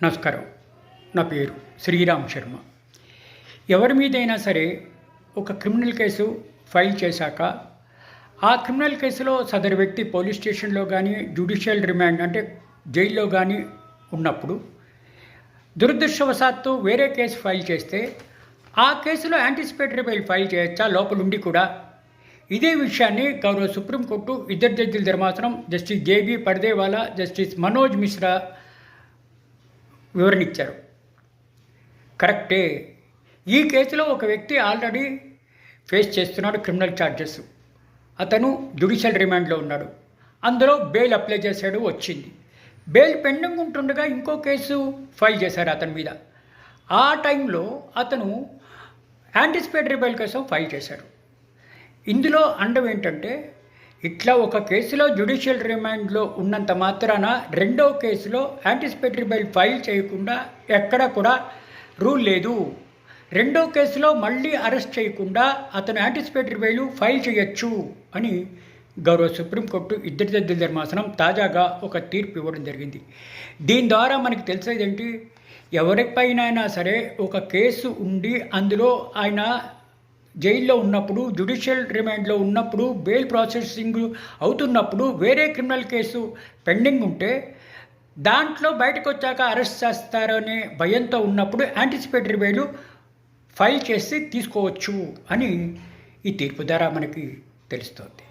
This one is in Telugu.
నమస్కారం. నా పేరు శ్రీరామ్ శర్మ. ఎవరి మీదైనా సరే ఒక క్రిమినల్ కేసు ఫైల్ చేశాక ఆ క్రిమినల్ కేసులో సదరు వ్యక్తి పోలీస్ స్టేషన్లో కానీ జ్యుడిషియల్ రిమాండ్ అంటే జైల్లో కానీ ఉన్నప్పుడు దురదృష్టవశాత్తు వేరే కేసు ఫైల్ చేస్తే ఆ కేసులో యాంటిసిపేటరీ బెయిల్ ఫైల్ చేయొచ్చా లోపలుండి కూడా? ఇదే విషయాన్ని గౌరవ సుప్రీంకోర్టు ఇద్దరు జడ్జిల ధర్మాసనం justice JB Pardiwala, justice Manoj Mishra వివరణ ఇచ్చారు. కరెక్టే. ఈ కేసులో ఒక వ్యక్తి ఆల్రెడీ ఫేస్ చేస్తున్నాడు క్రిమినల్ ఛార్జెస్. అతను జ్యుడిషియల్ రిమాండ్లో ఉన్నాడు. అందులో బెయిల్ అప్లై చేశాడు, వచ్చింది. బెయిల్ పెండింగ్ ఉంటుండగా ఇంకో కేసు ఫైల్ చేశారు అతని మీద. ఆ టైంలో అతను యాంటిసిపేటరీ బెయిల్ కోసం ఫైల్ చేశాడు. ఇందులో అండం ఏంటంటే, ఇట్లా ఒక కేసులో జ్యుడిషియల్ రిమాండ్లో ఉన్నంత మాత్రాన రెండో కేసులో యాంటిసిపేటరీ బెయిల్ ఫైల్ చేయకుండా ఎక్కడ కూడా రూల్ లేదు. రెండో కేసులో మళ్ళీ అరెస్ట్ చేయకుండా అతను యాంటిసిపేటరీ బెయిల్ ఫైల్ చేయొచ్చు అని గౌరవ సుప్రీంకోర్టు ఇద్దరి జడ్జిల ధర్మాసనం తాజాగా ఒక తీర్పు ఇవ్వడం జరిగింది. దీని ద్వారా మనకి తెలిసేదేంటి, ఎవరిపైనైనా సరే ఒక కేసు ఉండి అందులో ఆయన జైల్లో ఉన్నప్పుడు, జ్యుడిషియల్ రిమాండ్లో ఉన్నప్పుడు, బెయిల్ ప్రాసెసింగ్ అవుతున్నప్పుడు వేరే క్రిమినల్ కేసు పెండింగ్ ఉంటే దాంట్లో బయటకు వచ్చాక అరెస్ట్ చేస్తారనే భయంతో ఉన్నప్పుడు యాంటిసిపేటరీ బెయిల్ ఫైల్ చేసి తీసుకోవచ్చు అని ఈ తీర్పు ద్వారా మనకి తెలుస్తోంది.